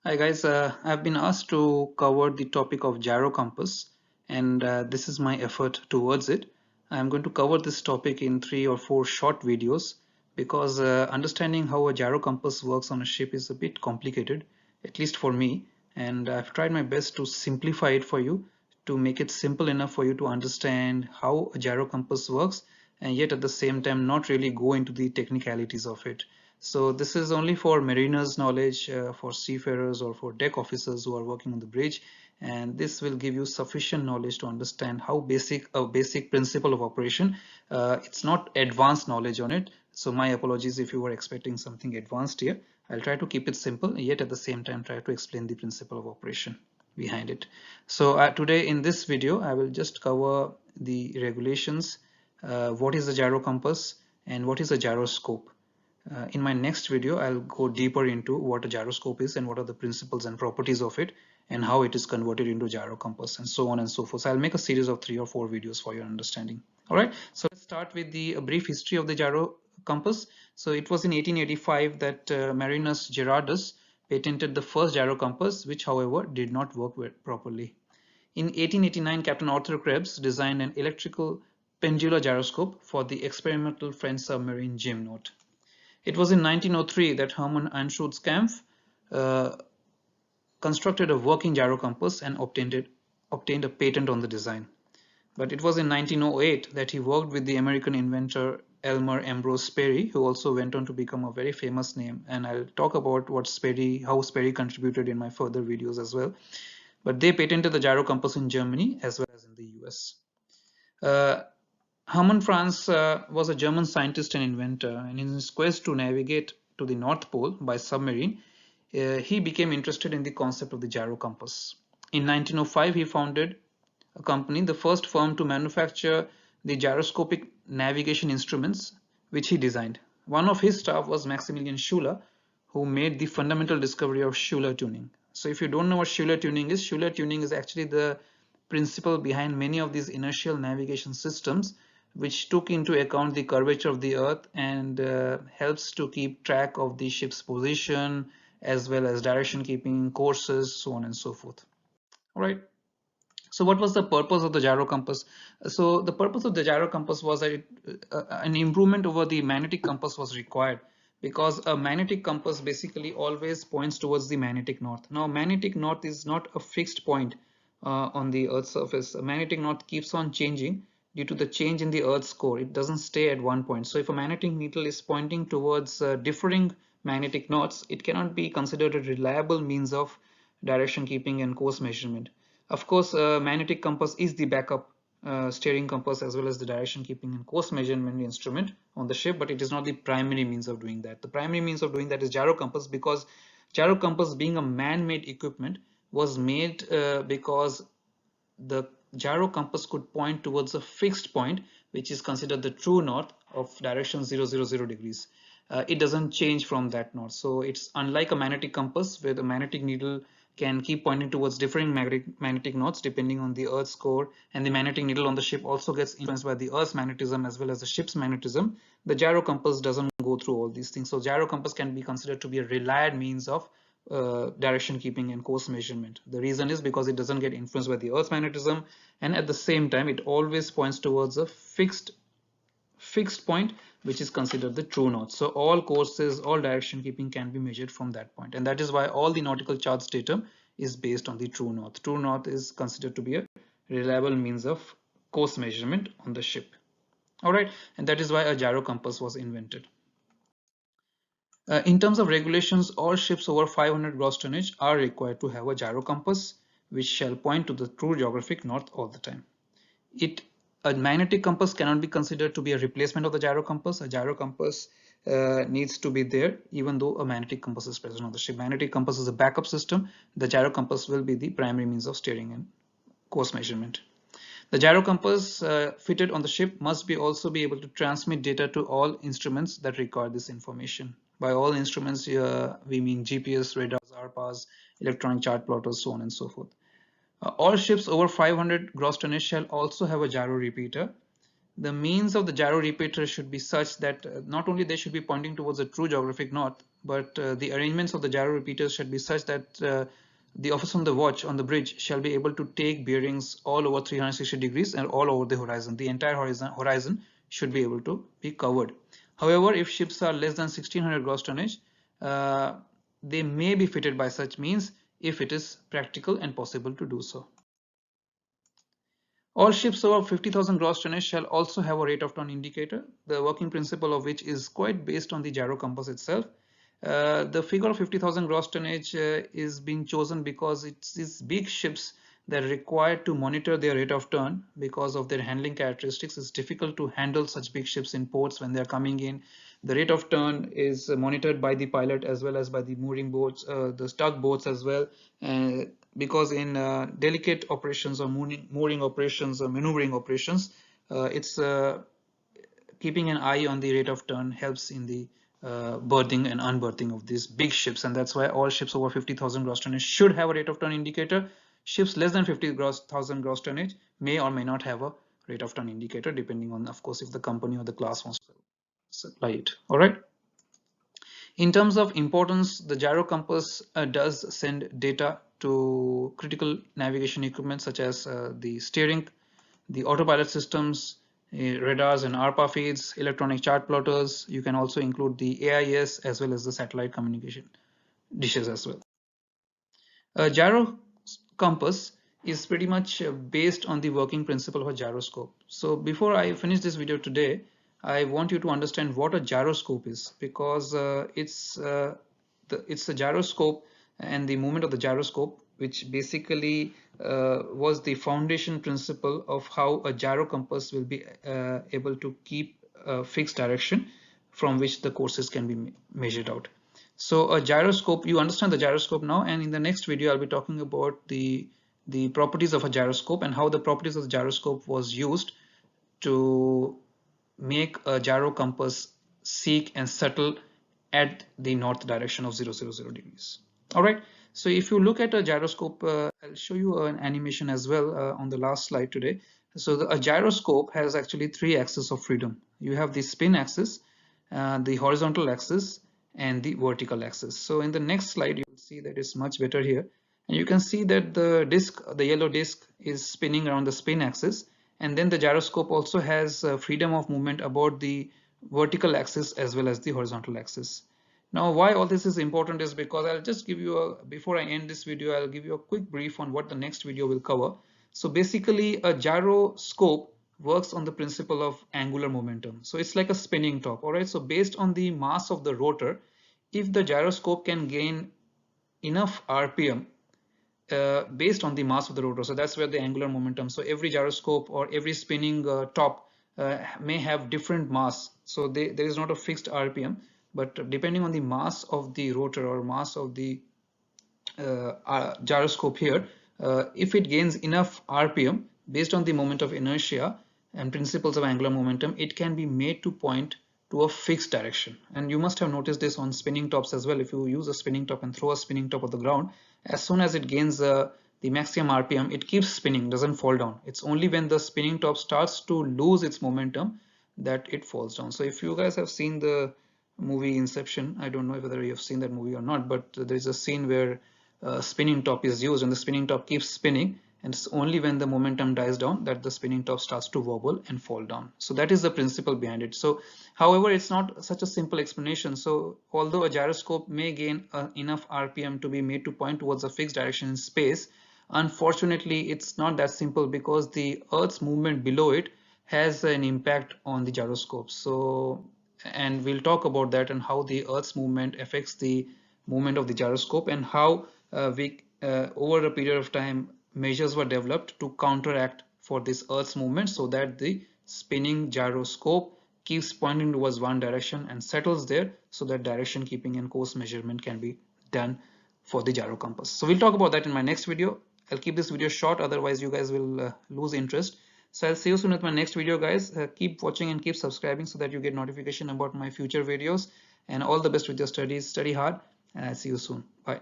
Hi guys, I've been asked to cover the topic of gyro compass, and this is my effort towards it. I'm going to cover this topic in 3 or 4 short videos because understanding how a gyro compass works on a ship is a bit complicated, at least for me, and I've tried my best to simplify it for you to make it simple enough for you to understand how a gyro compass works and yet at the same time not really go into the technicalities of it. So this is only for mariners knowledge, for seafarers or for deck officers who are working on the bridge, and this will give you sufficient knowledge to understand how basic a basic principle of operation. It's not advanced knowledge on it, so my apologies if you were expecting something advanced here. I'll try to keep it simple, yet at the same time try to explain the principle of operation behind it. So today in this video, I will just cover the regulations, what is the gyro compass, and what is a gyroscope. In my next video, I'll go deeper into what a gyroscope is and what are the principles and properties of it and how it is converted into gyro compass and so on and so forth. So I'll make a series of 3 or 4 videos for your understanding. All right, so let's start with a brief history of the gyro compass. So it was in 1885 that Marinus Gerardus patented the first gyro compass, which however did not work properly. In 1889, Captain Arthur Krebs designed an electrical pendular gyroscope for the experimental French submarine Gymnote. It was in 1903 that Hermann Anschutz-Kampf uh, constructed a working gyro compass and obtained a patent on the design. But it was in 1908 that he worked with the American inventor Elmer Ambrose Sperry, who also went on to become a very famous name. And I'll talk about how Sperry contributed in my further videos as well. But they patented the gyro compass in Germany as well as in the US. Uh, Hermann Franz was a German scientist and inventor, and in his quest to navigate to the North Pole by submarine, he became interested in the concept of the gyro compass. In 1905, he founded a company, the first firm to manufacture the gyroscopic navigation instruments, which he designed. One of his staff was Maximilian Schuler, who made the fundamental discovery of Schuler tuning. So if you don't know what Schuler tuning is actually the principle behind many of these inertial navigation systems, which took into account the curvature of the earth and helps to keep track of the ship's position as well as direction keeping, courses, so on and so forth. All right. So what was the purpose of the gyro compass? So the purpose of the gyro compass was that an improvement over the magnetic compass was required, because a magnetic compass basically always points towards the magnetic north. Now magnetic north is not a fixed point on the Earth's surface. A magnetic north keeps on changing due to the change in the Earth's core. It doesn't stay at one point. So if a magnetic needle is pointing towards differing magnetic norths, it cannot be considered a reliable means of direction keeping and course measurement. Of course, magnetic compass is the backup steering compass as well as the direction keeping and course measurement instrument on the ship, but it is not the primary means of doing that. The primary means of doing that is gyro compass, because gyro compass, being a man-made equipment, was made because the gyro compass could point towards a fixed point, which is considered the true north of direction 000 degrees. It doesn't change from that north. So it's unlike a magnetic compass where the magnetic needle can keep pointing towards different magnetic norths depending on the Earth's core, and the magnetic needle on the ship also gets influenced by the Earth's magnetism as well as the ship's magnetism. The gyro compass doesn't go through all these things. So gyro compass can be considered to be a reliable means of direction keeping and course measurement. The reason is because it doesn't get influenced by the Earth's magnetism, and at the same time it always points towards a fixed point, which is considered the true north. So all courses, all direction keeping can be measured from that point, and that is why all the nautical charts data is based on the true north. True north is considered to be a reliable means of course measurement on the ship. All right, and that is why a gyro compass was invented. In terms of regulations, all ships over 500 gross tonnage are required to have a gyro compass, which shall point to the true geographic north all the time. A magnetic compass cannot be considered to be a replacement of the gyro compass. A gyro compass needs to be there even though a magnetic compass is present on the ship. Magnetic compass is a backup system. The gyro compass will be the primary means of steering and course measurement. The gyro compass fitted on the ship must also be able to transmit data to all instruments that record this information. By all instruments, we mean GPS, radars, RPAS, electronic chart plotters, so on and so forth. All ships over 500 gross tonnage shall also have a gyro repeater. The means of the gyro repeater should be such that not only they should be pointing towards a true geographic north, but the arrangements of the gyro repeaters should be such that the officer on the watch on the bridge shall be able to take bearings all over 360 degrees and all over the horizon. The entire horizon should be able to be covered. However, if ships are less than 1600 gross tonnage, they may be fitted by such means if it is practical and possible to do so. All ships over 50,000 gross tonnage shall also have a rate of turn indicator, the working principle of which is quite based on the gyro compass itself. The figure of 50,000 gross tonnage is being chosen because it's these big ships that are required to monitor their rate of turn because of their handling characteristics. It's difficult to handle such big ships in ports when they're coming in. The rate of turn is monitored by the pilot as well as by the mooring boats, the tugboats as well, because in delicate operations or mooring operations or maneuvering operations, it's keeping an eye on the rate of turn helps in the berthing and unberthing of these big ships, and that's why all ships over 50,000 gross tonnage should have a rate of turn indicator. Ships less than 50,000 gross tonnage may or may not have a rate of turn indicator, depending on, of course, if the company or the class wants to supply it. All right. In terms of importance, the gyro compass does send data to critical navigation equipment such as the steering, the autopilot systems, radars and ARPA feeds, electronic chart plotters. You can also include the AIS as well as the satellite communication dishes as well. A gyro compass is pretty much based on the working principle of a gyroscope. So before I finish this video today, I want you to understand what a gyroscope is, because it's the gyroscope and the movement of the gyroscope which basically was the foundation principle of how a gyro compass will be able to keep a fixed direction from which the courses can be measured out. So a gyroscope, you understand the gyroscope now, and in the next video I'll be talking about the properties of a gyroscope and how the properties of the gyroscope was used to make a gyro compass seek and settle at the north direction of 000 degrees. All right, so if you look at a gyroscope, I'll show you an animation as well on the last slide today. So a gyroscope has actually three axes of freedom. You have the spin axis, the horizontal axis, and the vertical axis. So in the next slide, you'll see that it's much better here. And you can see that the disc, the yellow disc, is spinning around the spin axis. And then the gyroscope also has freedom of movement about the vertical axis as well as the horizontal axis. Now, why all this is important is because I'll just give you a, before I end this video, I'll give you a quick brief on what the next video will cover. So basically, a gyroscope works on the principle of angular momentum. So it's like a spinning top. All right. So based on the mass of the rotor, if the gyroscope can gain enough RPM based on the mass of the rotor, so that's where the angular momentum. So every gyroscope or every spinning top may have different mass. So there is not a fixed RPM, but depending on the mass of the rotor or mass of the gyroscope here, if it gains enough RPM based on the moment of inertia and principles of angular momentum, it can be made to point to a fixed direction. And you must have noticed this on spinning tops as well. If you use a spinning top and throw a spinning top on the ground, as soon as it gains the maximum RPM, it keeps spinning, doesn't fall down. It's only when the spinning top starts to lose its momentum that it falls down. So if you guys have seen the movie Inception, I don't know whether you have seen that movie or not, but there's a scene where spinning top is used and the spinning top keeps spinning, and it's only when the momentum dies down that the spinning top starts to wobble and fall down. So that is the principle behind it. So however, it's not such a simple explanation. So although a gyroscope may gain enough RPM to be made to point towards a fixed direction in space, unfortunately it's not that simple, because the Earth's movement below it has an impact on the gyroscope. So, and we'll talk about that and how the Earth's movement affects the movement of the gyroscope, and how over a period of time measures were developed to counteract for this Earth's movement, so that the spinning gyroscope keeps pointing towards one direction and settles there, so that direction keeping and course measurement can be done for the gyro compass. So we'll talk about that in my next video. I'll keep this video short, otherwise you guys will lose interest. So I'll see you soon with my next video, guys. Keep watching and keep subscribing so that you get notification about my future videos. And all the best with your studies. Study hard, and I'll see you soon. Bye.